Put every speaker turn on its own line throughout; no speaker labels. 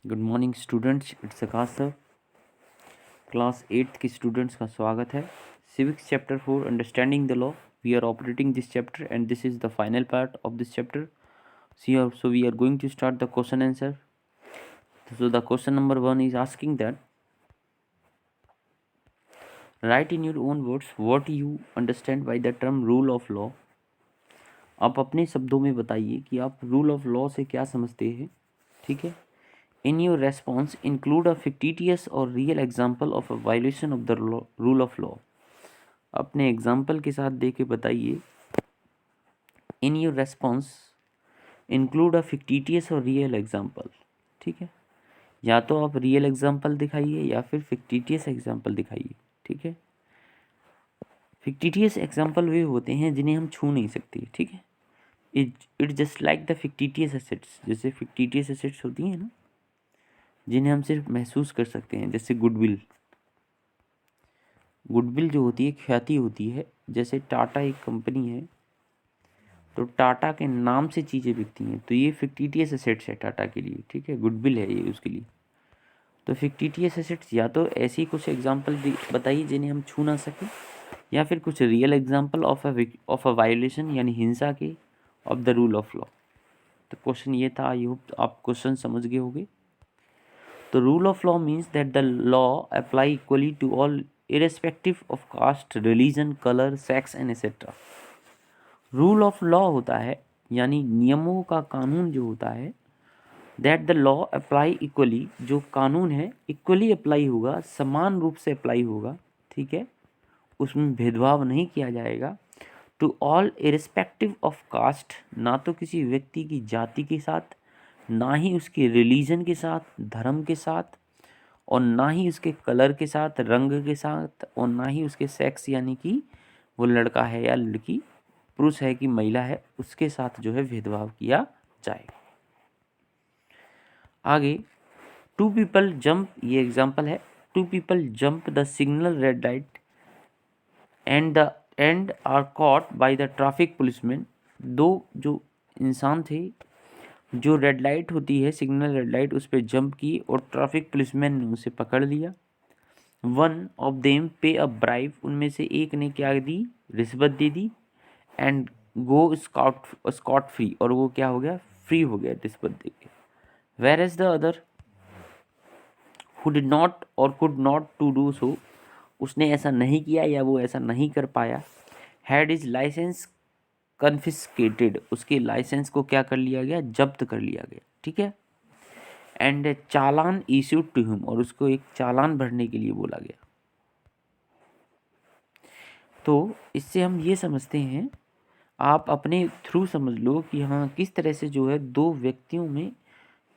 Good morning students, it's Akash sir. Class 8th के students का स्वागत है। Civics chapter 4 understanding the law, we are operating this chapter and this is the final part of this chapter. So we are going to start the question answer. So the question number 1 is asking that write in your own words what you understand by the term rule of law. आप अपने शब्दों में बताइए कि आप rule of law से क्या समझते हैं। ठीक है। In your response, include a fictitious or real example of a violation of the rule of law. अपने एग्जाम्पल के साथ दे के बताइए। In your response, include a fictitious or real example. ठीक है, या तो आप रियल एग्जाम्पल दिखाइए या फिर फिक्टिटियस एग्जाम्पल दिखाइए। ठीक है, फिक्टिटियस एग्जाम्पल वे होते हैं जिन्हें हम छू नहीं सकते। ठीक है, it just like the fictitious assets, जैसे फिक्टिटियस एसेट्स होती हैं ना जिन्हें हम सिर्फ महसूस कर सकते हैं, जैसे गुडविल। गुडविल जो होती है ख्याति होती है। जैसे टाटा एक कंपनी है तो टाटा के नाम से चीज़ें बिकती हैं, तो ये फिक्टिटियस एसेट्स है टाटा के लिए। ठीक है, गुडविल है ये उसके लिए। तो फिक्टिटियस एसेट्स या तो ऐसी कुछ एग्जांपल बताइए जिन्हें हम छू ना सकें, या फिर कुछ real example of a violation यानी हिंसा के of the rule of law. तो क्वेश्चन ये था, आई होप आप क्वेश्चन समझ गए होंगे। तो rule of law means that the law apply equally to all irrespective of caste, religion, colour, sex and etcetera. Rule of law होता है यानी नियमों का कानून जो होता है, that the law apply equally, जो कानून है इक्वली अप्लाई होगा, समान रूप से अप्लाई होगा। ठीक है, उसमें भेदभाव नहीं किया जाएगा। To all irrespective of caste, ना तो किसी व्यक्ति की जाति के साथ, ना ही उसके रिलीजन के साथ, धर्म के साथ, और ना ही उसके कलर के साथ, रंग के साथ, और ना ही उसके सेक्स यानी कि वो लड़का है या लड़की, पुरुष है कि महिला है, उसके साथ जो है भेदभाव किया जाएगा। आगे, टू पीपल जंप, ये एग्जाम्पल है। Two people jump the signal red light and are caught by the traffic policeman. दो जो इंसान थे जो रेड लाइट होती है, सिग्नल रेड लाइट, उस पर जंप की और ट्रैफिक पुलिसमैन ने उसे पकड़ लिया। वन ऑफ देम पे अ ब्राइब, उनमें से एक ने क्या दी, रिश्वत दे दी। एंड गो स्कॉट फ्री, और वो क्या हो गया, फ्री हो गया रिश्वत दे के। Whereas the other who did not or could not to do so, उसने ऐसा नहीं किया या वो ऐसा नहीं कर पाया। हैड इज लाइसेंस कन्फिस्केटेड, उसके लाइसेंस को क्या कर लिया गया, जब्त कर लिया गया। ठीक है, and challan issued to him, और उसको एक चालान भरने के लिए बोला गया। तो इससे हम ये समझते हैं, आप अपने थ्रू समझ लो कि हाँ किस तरह से जो है दो व्यक्तियों में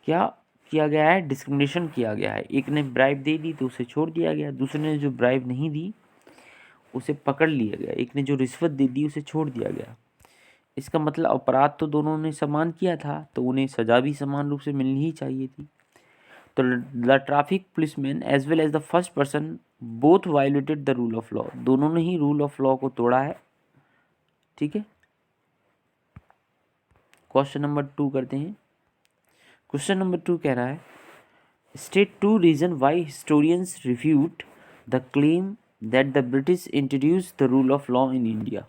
क्या किया गया है, डिस्क्रिमिनेशन किया गया है। एक ने ब्राइब दे दी तो उसे छोड़ दिया गया, दूसरे ने जो ब्राइब नहीं दी उसे पकड़ लिया गया, एक ने जो रिश्वत दे दी उसे छोड़ दिया गया। इसका मतलब अपराध तो दोनों ने समान किया था, तो उन्हें सजा भी समान रूप से मिलनी ही चाहिए थी। तो the traffic policeman as well as the first person both violated the rule of law, दोनों ने ही रूल ऑफ लॉ को तोड़ा है। ठीक है, क्वेश्चन नंबर 2 करते हैं। क्वेश्चन नंबर 2 कह रहा है, state 2 reason why historians refute the claim that the British introduce the rule of law in India.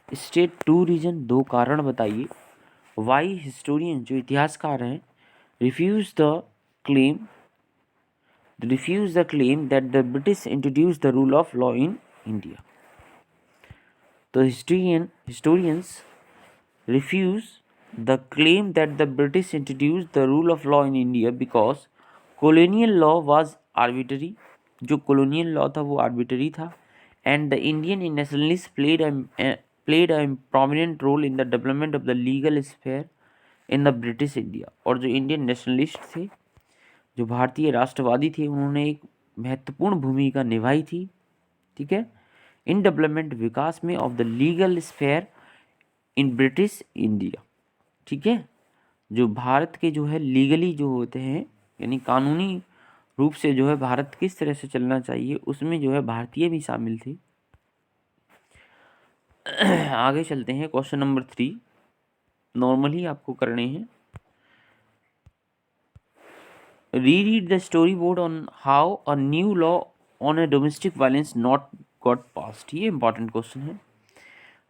State 2 reason, दो कारण बताइए, वाई हिस्टोरियन जो इतिहासकार हैं, refuse the claim that the British introduced the rule of law in India. The historians refuse the claim that the British introduced the rule of law in India because colonial law was arbitrary. जो colonial law था वो arbitrary था, and the Indian nationalists played a prominent role in the development of the legal sphere in the British India. और जो Indian nationalist थे, जो भारतीय राष्ट्रवादी थे, उन्होंने एक महत्वपूर्ण भूमिका निभाई थी। ठीक है, इन डेवलपमेंट, विकास में, of the legal sphere in British India. ठीक है, जो भारत के जो है लीगली जो होते हैं यानी कानूनी रूप से जो है भारत किस तरह से चलना चाहिए, उसमें जो है भारतीय भी शामिल थे। आगे चलते हैं, क्वेश्चन नंबर 3 नॉर्मली आपको करने हैं। reread the storyboard on how a new law on a domestic violence not got passed. ये important question है.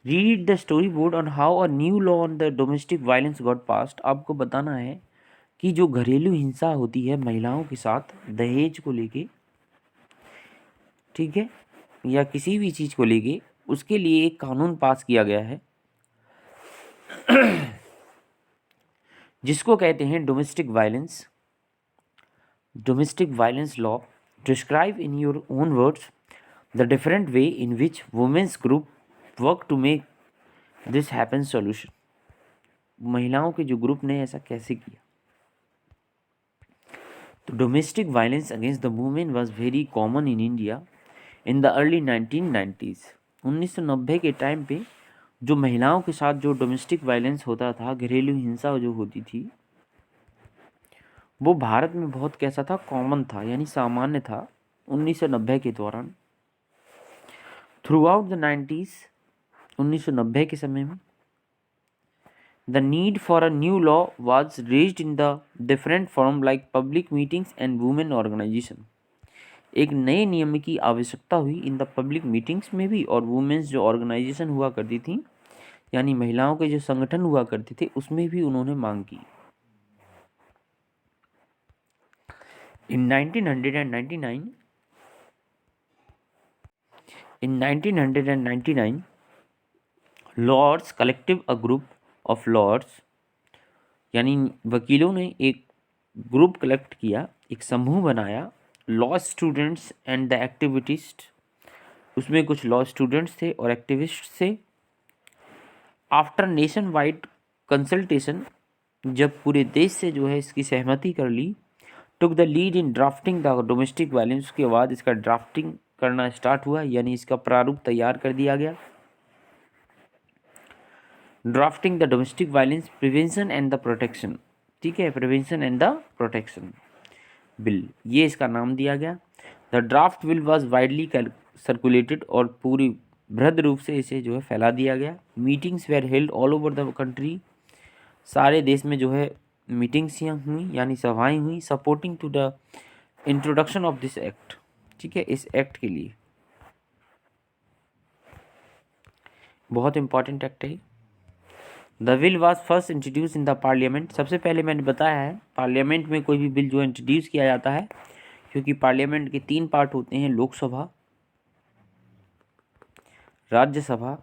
Reread the storyboard on how a new law on the domestic violence got passed. आपको बताना है कि जो घरेलू हिंसा होती है महिलाओं के साथ दहेज को लेके, ठीक है, या किसी भी चीज़ को लेके, उसके लिए एक कानून पास किया गया है जिसको कहते हैं domestic violence law. Describe in your own words the different way in which women's group work to make this happen solution. महिलाओं के जो ग्रुप ने ऐसा कैसे किया. तो domestic violence against the women was very common in India in the early 1990s. 1990 के time पे जो महिलाओं के साथ जो डोमेस्टिक वायलेंस होता था, घरेलू हिंसा जो होती थी, वो भारत में बहुत कैसा था, कॉमन था, यानी सामान्य था 1990 के दौरान. थ्रू आउट द 90s, 1990 के समय में the need for a new law was raised in the different form like public meetings and women organisation. एक नए नियम की आवश्यकता हुई इन द पब्लिक मीटिंग्स में भी, और वुमेन्स जो ऑर्गेनाइजेशन हुआ करती थी, यानी महिलाओं के जो संगठन हुआ करते थे, उसमें भी उन्होंने मांग की. In 1999, lords collective a group of lords, यानी वकीलों ने एक ग्रुप कलेक्ट किया, एक समूह बनाया, लॉ स्टूडेंट्स एंड द एक्टिविटिस्ट. उसमें कुछ लॉ स्टूडेंट्स थे और एक्टिविस्ट थे. आफ्टर नेशन वाइड कंसल्टेशन, जब पूरे देश से जो है इसकी सहमति कर ली, took the lead in drafting the domestic violence. के बाद इसका ड्राफ्टिंग करना स्टार्ट हुआ, यानी इसका प्रारूप तैयार कर दिया गया. Drafting the domestic violence prevention and the protection, ठीक है, prevention and the protection bill, ये इसका नाम दिया गया. The draft bill was widely circulated, और पूरी बृहद रूप से इसे जो है फैला दिया गया. Meetings were held all over the country, सारे देश में जो है मीटिंग्स हुई, यानी सभाएं हुई, supporting to the introduction of this act, ठीक है, इस एक्ट के लिए. बहुत इंपॉर्टेंट एक्ट है. The bill was first introduce in the parliament. सबसे पहले मैंने बताया है, पार्लियामेंट में कोई भी बिल जो इंट्रोड्यूस किया जाता है, क्योंकि पार्लियामेंट के 3 पार्ट होते हैं, लोकसभा, राज्यसभा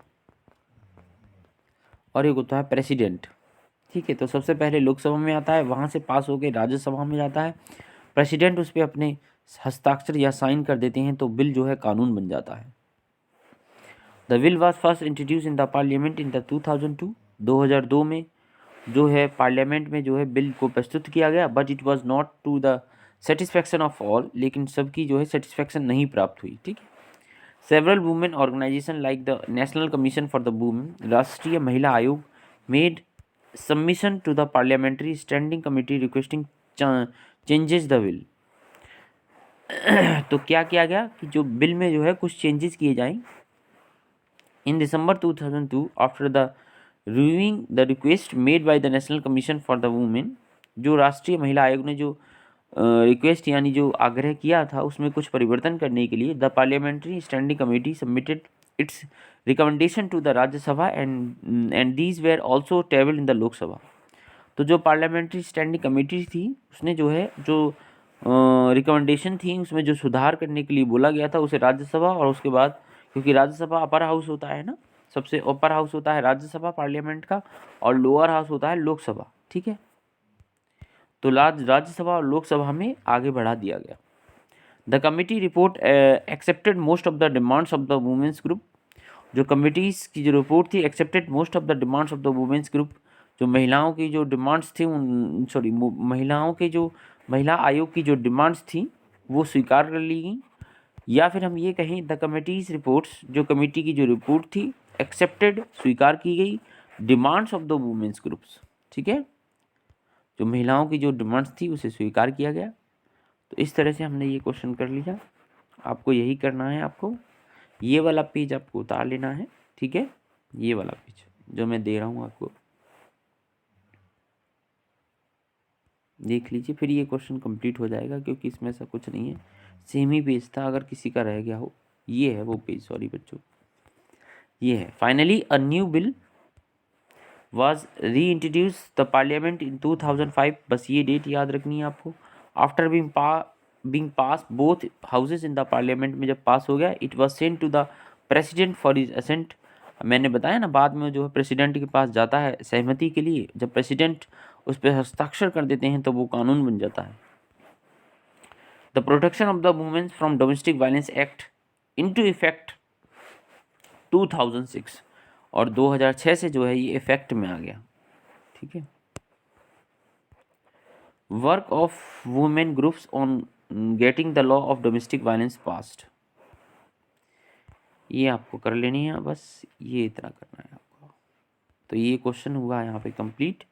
और एक होता है प्रेसिडेंट, ठीक है. तो सबसे पहले लोकसभा में आता है, वहाँ से पास होकर राज्यसभा में जाता है. प्रेसिडेंट उस पर अपने हस्ताक्षर या साइन कर देते हैं, तो बिल जो है कानून बन जाता है. The bill was first introduce in the parliament in the 2002. 2002 में जो है पार्लियामेंट में जो है बिल को प्रस्तुत किया गया. But it was not to the satisfaction of all, लेकिन सबकी जो है सेटिस्फैक्शन नहीं प्राप्त हुई, ठीक है. Several women organisation like the national commission for the women, राष्ट्रीय महिला आयोग, made submission to the parliamentary standing committee requesting changes the bill. तो क्या किया गया कि जो बिल में जो है कुछ चेंजेस किए जाएं. इन दिसंबर 2002, after the reviewing the request made by the national commission for the women, जो राष्ट्रीय महिला आयोग ने जो रिक्वेस्ट यानी जो आग्रह किया था, उसमें कुछ परिवर्तन करने के लिए, the parliamentary standing committee submitted its recommendation to the Rajya Sabha and these were also tabled in the Lok Sabha. तो जो पार्लियामेंट्री स्टैंडिंग कमेटी थी, उसने जो है जो रिकमेंडेशन थी, उसमें जो सुधार करने के लिए बोला गया था, उसे राज्यसभा, और उसके बाद क्योंकि राज्यसभा अपर हाउस होता है ना, सबसे अपर हाउस होता है राज्यसभा पार्लियामेंट का, और लोअर हाउस होता है लोकसभा, ठीक है. तो राज्यसभा और लोकसभा में आगे बढ़ा दिया गया. The committee report accepted most of the demands of the women's group. जो कमिटीज़ की जो रिपोर्ट थी, accepted most of the demands of the women's group, जो महिलाओं की जो डिमांड्स थी, महिलाओं के जो महिला आयोग की जो डिमांड्स थी, वो स्वीकार कर ली गई. या फिर हम ये कहें, द कमिटीज़ रिपोर्ट्स, जो कमेटी की जो रिपोर्ट थी, एक्सेप्टेड, स्वीकार की गई, demands of the women's groups, ठीक है, जो महिलाओं की जो डिमांड्स थी उसे स्वीकार किया गया. तो इस तरह से हमने ये क्वेश्चन कर लिया. आपको यही करना है, आपको ये वाला पेज आपको उतार लेना है, ठीक है, ये वाला पेज जो मैं दे रहा हूँ आपको. देख लीजिए, फिर ये क्वेश्चन कंप्लीट हो जाएगा, क्योंकि इसमें ऐसा कुछ नहीं है, सेम ही पेज था, अगर किसी का रह गया हो। ये है वो पेज, सॉरी बच्चों, ये है। Finally a new bill was reintroduced the parliament in 2005, बस ये डेट याद रखनी है आपको। After being passed both houses in the parliament में जब पास हो गया, it was sent to the president for his assent। मैंने बताया ना, बाद में जो है प्रेसिडेंट के पास जाता है सहमति के लिए, जब प्रेसिडेंट उस पर हस्ताक्षर कर देते हैं तो वो कानून बन जाता है। The protection of the women from domestic violence act into effect 2006, और 2006 से जो है ये इफेक्ट में आ गया, ठीक है। Work of women groups on getting the law of domestic violence passed, ये आपको कर लेनी है, बस ये इतना करना है आपको। तो ये क्वेश्चन हुआ यहाँ पे complete.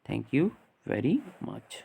Thank you very much.